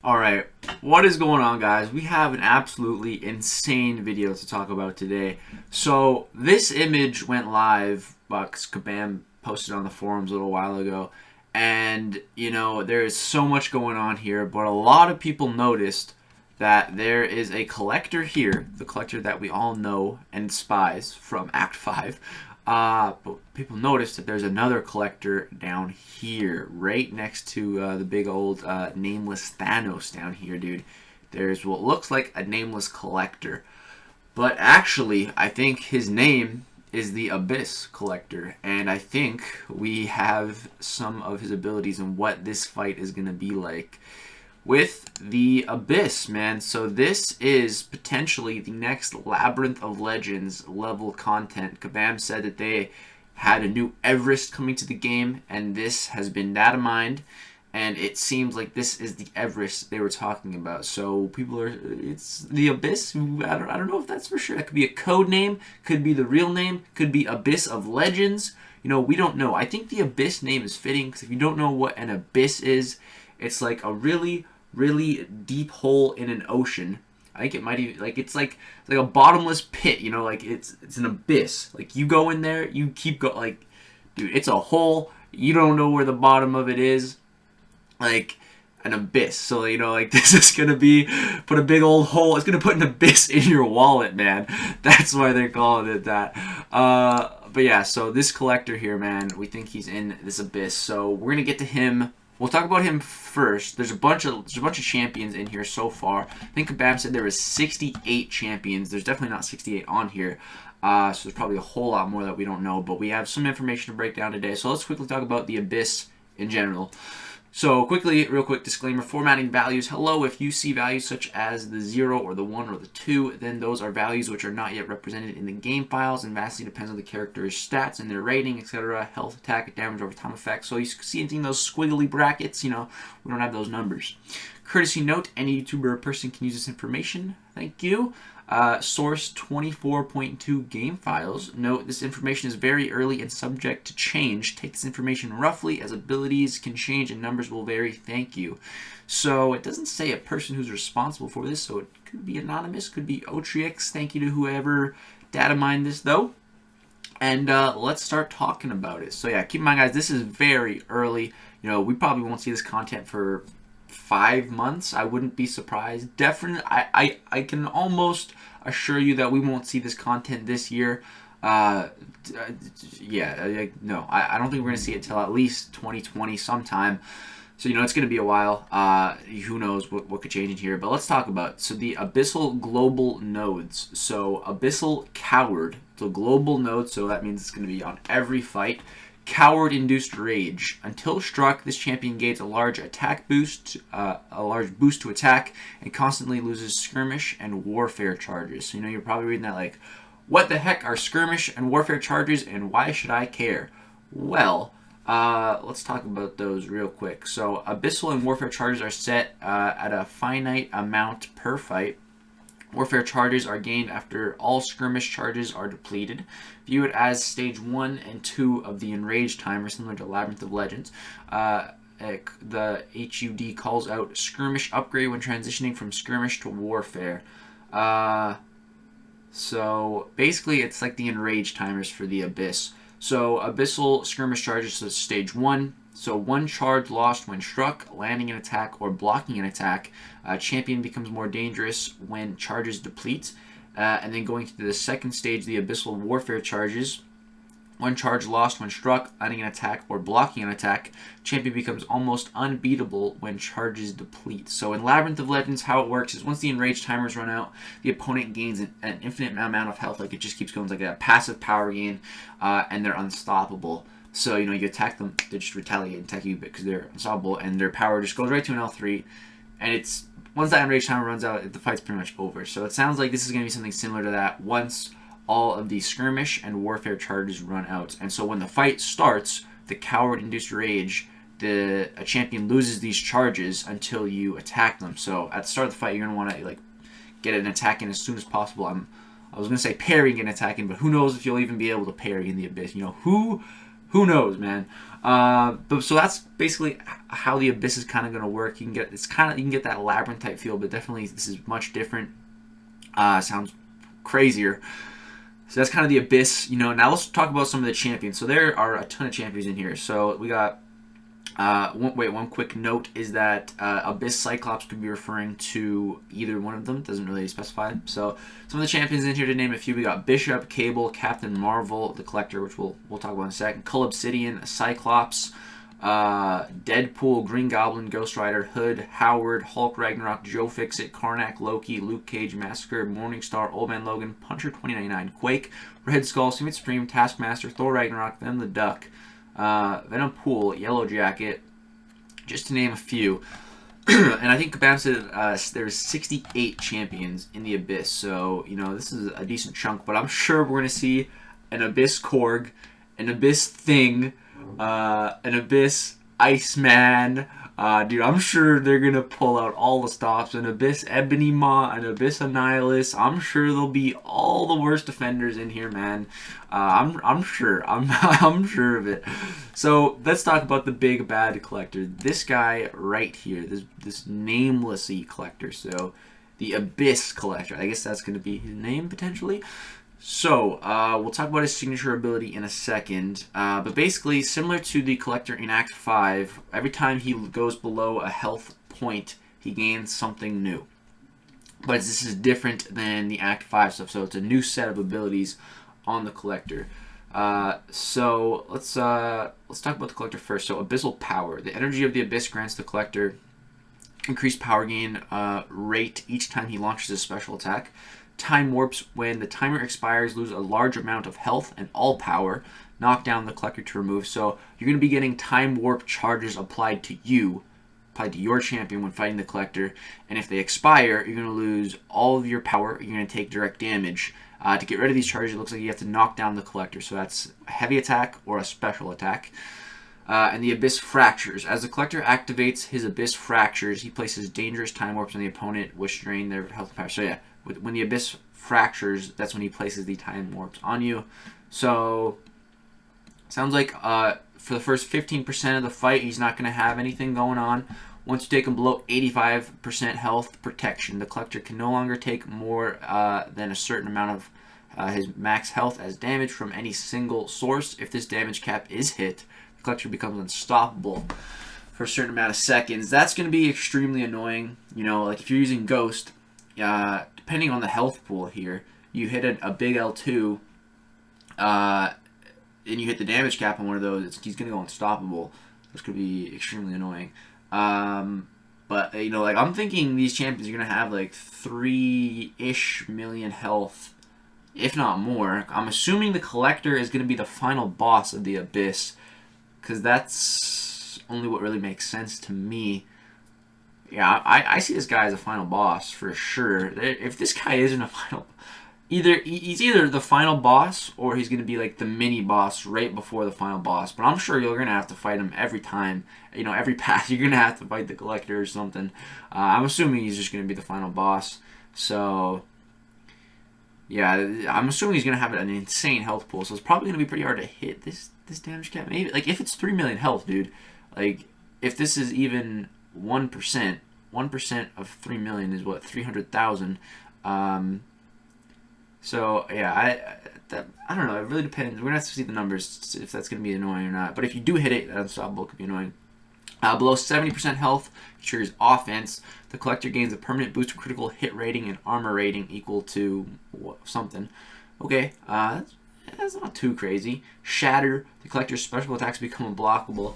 Alright, what is going on, guys? We have an absolutely insane video to talk about today. So, this image went live, because Kabam posted on the forums a little while ago, and, you know, there is so much going on here, but a lot of people noticed that there is a collector here, the collector that we all know and despise from Act 5, but people noticed that there's another collector down here, right next to the big old nameless Thanos down here, dude. There's what looks like a nameless collector. But actually, I think his name is the Abyss Collector. And I think we have some of his abilities and what this fight is going to be like with the Abyss, man. So this is potentially the next Labyrinth of Legends level content. Kabam said that they had a new Everest coming to the game, and this has been data mined, and it seems like this is the Everest they were talking about. So people are, it's the Abyss. I don't know if that's for sure. That could be a code name, could be the real name, could be Abyss of Legends. You know, we don't know. I think the Abyss name is fitting, because if you don't know what an abyss is, it's like a really deep hole in an ocean. I think it might even it's like a bottomless pit, you know, like it's an abyss. Like you go in there, you keep go like, dude, it's a hole. You don't know where the bottom of it is, like an abyss. So you know, like this is gonna be put a big old hole. It's gonna put an abyss in your wallet, man. That's why they're calling it that. But yeah, so this collector here, man, we think he's in this abyss. So we're gonna get to him. We'll talk about him first. There's a bunch of champions in here so far. I think Kabam said there was 68 champions. There's definitely not 68 on here. So there's probably a whole lot more that we don't know. But we have some information to break down today. So let's quickly talk about the Abyss in general. So quickly, real quick disclaimer, formatting values. Hello, if you see values such as the 0 or the 1 or the 2, then those are values which are not yet represented in the game files and vastly depends on the character's stats and their rating, etc., health, attack, damage, over time effects. So you see anything those squiggly brackets, you know, we don't have those numbers. Courtesy note, any YouTuber or person can use this information. Thank you. Source 24.2 game files. Note, this information is very early and subject to change. Take this information roughly as abilities can change and numbers will vary. Thank you. So it doesn't say a person who's responsible for this, so it could be anonymous, could be Otrix. Thank you to whoever data mined this though. And let's start talking about it. So yeah, keep in mind, guys, this is very early. You know, we probably won't see this content for 5 months. I wouldn't be surprised. Definitely, I can almost assure you that we won't see this content this year. No, I don't think we're gonna see it till at least 2020 sometime. So, you know, it's going to be a while. Who knows what could change in here. But let's talk about so the Abyssal global nodes. So Abyssal Coward. It's a global node, so that means it's going to be on every fight. Coward-induced rage. Until struck, this champion gains a large attack boost, a large boost to attack, and constantly loses skirmish and warfare charges. So, you know, you're probably reading that like, what the heck are skirmish and warfare charges, and why should I care? Well, let's talk about those real quick. So, Abyssal and warfare charges are set at a finite amount per fight. Warfare charges are gained after all skirmish charges are depleted. View it as stage 1 and 2 of the enraged timer, similar to Labyrinth of Legends. The HUD calls out skirmish upgrade when transitioning from skirmish to warfare. So basically it's like the enraged timers for the Abyss. So Abyssal skirmish charges, so stage 1. So 1 charge lost when struck, landing an attack, or blocking an attack. Champion becomes more dangerous when charges deplete. And then going to the second stage, the Abyssal Warfare charges. 1 charge lost when struck, landing an attack, or blocking an attack. Champion becomes almost unbeatable when charges deplete. So in Labyrinth of Legends, how it works is once the enraged timers run out, the opponent gains an infinite amount of health. Like it just keeps going. It's like a passive power gain, and they're unstoppable. So, you know, you attack them, they just retaliate and attack you because they're unstoppable, and their power just goes right to an L3. And it's, once that enraged timer runs out, the fight's pretty much over. So it sounds like this is going to be something similar to that once all of the skirmish and warfare charges run out. And so when the fight starts, the Coward-induced rage, a champion loses these charges until you attack them. So at the start of the fight, you're going to want to, like, get an attack in as soon as possible. I was going to say parrying and attacking, but who knows if you'll even be able to parry in the Abyss. You know, who Who knows, man? But so that's basically how the Abyss is kind of going to work. You can get that labyrinth type feel, but definitely this is much different. Sounds crazier. So that's kind of the Abyss. You know, now let's talk about some of the champions. So there are a ton of champions in here. So we got. One quick note is that Abyss Cyclops could be referring to either one of them. Doesn't really specify. So some of the champions in here, to name a few, we got Bishop, Cable, Captain Marvel, the Collector, which we'll talk about in a second, Cull Obsidian, Cyclops, Deadpool, Green Goblin, Ghost Rider, Hood, Howard, Hulk, Ragnarok, Joe Fixit, Karnak, Loki, Luke Cage, Massacre, Morningstar, Old Man Logan, Puncher 2099, Quake, Red Skull, Summit Supreme, Taskmaster, Thor Ragnarok, Venom the Duck, Venom Pool, Yellow Jacket, just to name a few. And I think Kabam said there's 68 champions in the Abyss, so you know this is a decent chunk. But I'm sure we're gonna see an Abyss Korg, an Abyss Thing, an Abyss Iceman. Dude, I'm sure they're gonna pull out all the stops. An Abyss Ebony Maw, an Abyss Annihilus. I'm sure there'll be all the worst offenders in here, man. I'm sure. I'm sure of it. So let's talk about the big bad collector. This guy right here. This namelessy collector. So the Abyss collector. I guess that's gonna be his name potentially. So, we'll talk about his signature ability in a second, but basically, similar to the Collector in Act 5, every time he goes below a health point, he gains something new. But this is different than the Act 5 stuff, so it's a new set of abilities on the Collector. So, let's talk about the Collector first. So, Abyssal Power. The energy of the Abyss grants the Collector increased power gain rate each time he launches a special attack. Time warps. When the timer expires, lose a large amount of health and all power. Knock down the Collector to remove. So you're going to be getting time warp charges applied to you, applied to your champion when fighting the Collector. And if they expire, you're going to lose all of your power. You're going to take direct damage. To get rid of these charges, it looks like you have to knock down the Collector. So that's a heavy attack or a special attack. And the Abyss Fractures. As the Collector activates his Abyss Fractures, he places dangerous time warps on the opponent, which drain their health and power. So yeah. When the Abyss fractures, that's when he places the time warps on you. So, sounds like for the first 15% of the fight, he's not going to have anything going on. Once you take him below 85% health protection, the Collector can no longer take more than a certain amount of his max health as damage from any single source. If this damage cap is hit, the Collector becomes unstoppable for a certain amount of seconds. That's going to be extremely annoying. You know, like if you're using Ghost, depending on the health pool here, you hit a big L2, and you hit the damage cap on one of those, he's going to go unstoppable. This could be extremely annoying. But, you know, like, I'm thinking these champions are going to have, like, 3-ish million health, if not more. I'm assuming the Collector is going to be the final boss of the Abyss, because that's only what really makes sense to me. Yeah, I see this guy as a final boss for sure. If this guy isn't a final, he's either the final boss or he's going to be like the mini boss right before the final boss. But I'm sure you're going to have to fight him every time. You know, every path you're going to have to fight the Collector or something. I'm assuming he's just going to be the final boss. So, yeah, I'm assuming he's going to have an insane health pool. So it's probably going to be pretty hard to hit this damage cap. Maybe like if it's 3 million health, dude. Like if this is even 1%. 1% of 3 million is what, 300,000. So yeah, I don't know. It really depends. We're gonna have to see the numbers if that's gonna be annoying or not. But if you do hit it, that unstoppable could be annoying. Below 70% health, triggers offense. The Collector gains a permanent boost to critical hit rating and armor rating equal to something. Okay, that's not too crazy. Shatter. The Collector's special attacks become unblockable.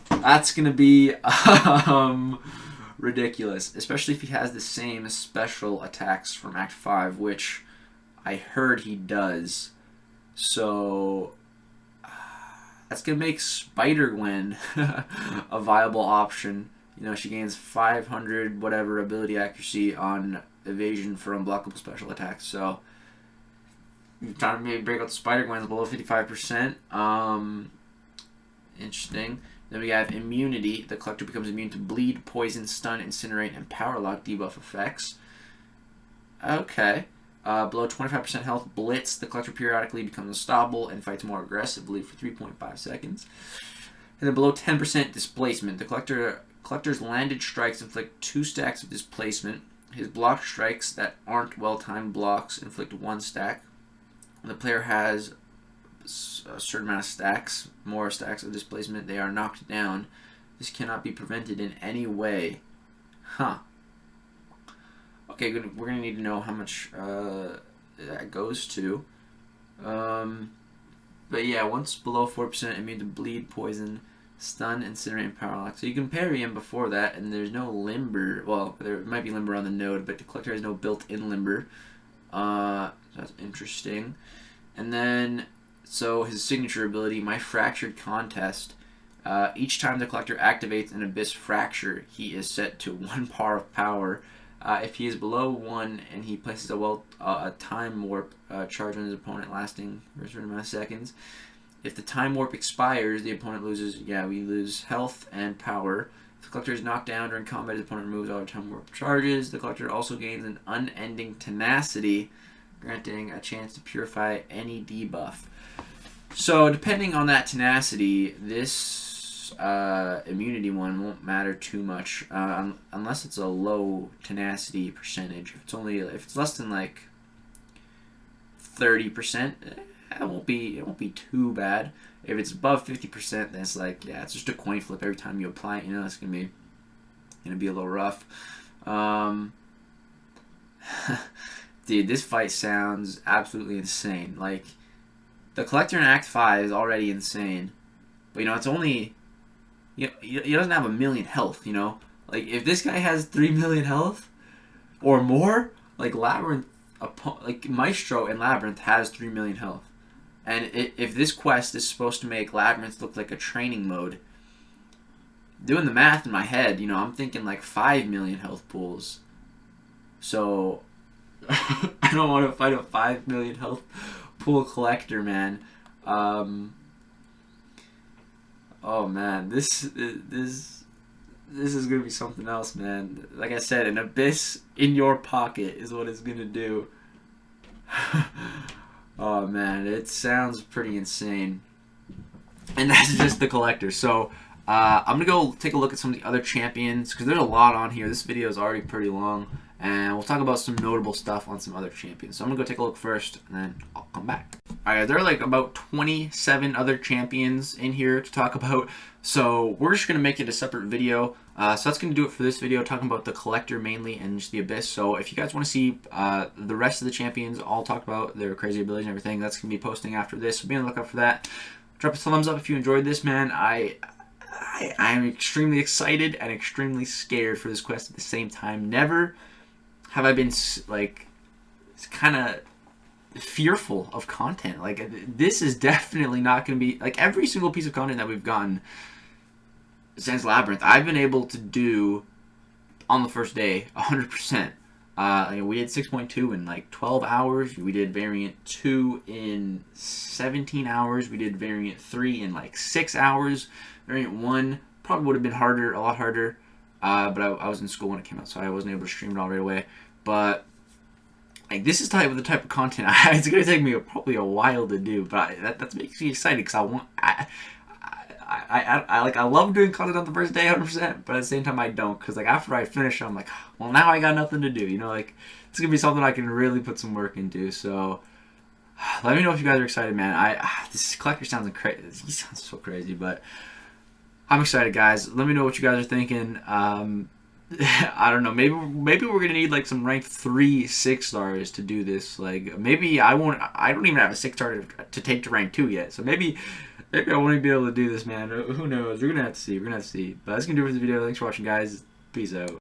That's going to be ridiculous, especially if he has the same special attacks from Act 5, which I heard he does. So that's going to make Spider-Gwen a viable option. You know, she gains 500 whatever ability accuracy on evasion for unblockable special attacks. So you're trying to maybe break out the Spider-Gwen's below 55%. Interesting. Then we have immunity. The Collector becomes immune to bleed, poison, stun, incinerate, and power lock debuff effects. Okay. Below 25% health, Blitz. The collector periodically becomes unstoppable and fights more aggressively for 3.5 seconds. And then below 10% displacement, the collector's landed strikes inflict 2 stacks of displacement. His blocked strikes that aren't well-timed blocks inflict 1 stack. When the player has a certain amount of stacks, more stacks of displacement, they are knocked down. This cannot be prevented in any way. Huh. Okay, good. We're going to need to know how much that goes to. But yeah, once below 4%, immune to bleed, poison, stun, incinerate, and power lock. So you can parry him before that, and there's no limber. Well, there might be limber on the node, but the collector has no built-in limber. So that's interesting. And then, so his signature ability, My Fractured Contest. Each time the collector activates an Abyss Fracture, he is set to 1 bar of power. If he is below 1 and he places a time warp charge on his opponent lasting for a certain amount of seconds, if the time warp expires, the opponent loses, we lose health and power. If the collector is knocked down during combat, his opponent removes all time warp charges. The collector also gains an unending tenacity, granting a chance to purify any debuff. So depending on that tenacity, this immunity one won't matter too much unless it's a low tenacity percentage. If it's less than like 30%, it won't be too bad. If it's above 50%, then it's like, it's just a coin flip every time you apply it. You know, it's gonna be a little rough. Dude, this fight sounds absolutely insane. Like, the collector in Act 5 is already insane, but it's only, he doesn't have 1 million health. Like, if this guy has 3 million health or more, like Maestro and Labyrinth has 3 million health. And if this quest is supposed to make Labyrinth look like a training mode, doing the math in my head, I'm thinking like 5 million health pools. So, I don't want to fight a 5 million health pool collector, man. Oh man, this is gonna be something else, man. Like I said, an Abyss in your pocket is what it's gonna do. Oh man, it sounds pretty insane. And that's just the collector. So I'm gonna go take a look at some of the other champions, because there's a lot on here. This video is already pretty long, and we'll talk about some notable stuff on some other champions. So I'm gonna go take a look first, and then I'll come back. Alright, there are like about 27 other champions in here to talk about, so we're just gonna make it a separate video. So that's gonna do it for this video, talking about the collector mainly and just the Abyss. So if you guys want to see the rest of the champions all talk about their crazy abilities and everything, that's gonna be posting after this, so be on the lookout for that. Drop a thumbs up if you enjoyed this, man. I'm extremely excited and extremely scared for this quest at the same time. Never have I been like kind of fearful of content. Like, this is definitely not going to be like every single piece of content that we've gotten since Labyrinth, I've been able to do on the first day 100%. We did 6.2 in like 12 hours. We did variant 2 in 17 hours. We did variant 3 in like 6 hours. Variant 1 probably would have been harder, a lot harder. But I was in school when it came out, so I wasn't able to stream it all right away. But like, this is the type of content it's gonna take me probably a while to do. But that makes me excited, because I love doing content on the first day 100%, but at the same time I don't, because like after I finish I'm like, well, now I got nothing to do, like it's gonna be something I can really put some work into. So let me know if you guys are excited, man. This collector sounds crazy. He sounds so crazy, but I'm excited, guys. Let me know what you guys are thinking. I don't know, maybe we're gonna need like some rank 3 6 stars to do this. Like, maybe I don't even have a 6 star to take to rank 2 yet, so maybe I won't even be able to do this, man. Who knows? We're gonna have to see. But that's gonna do it for the video. Thanks for watching, guys. Peace out.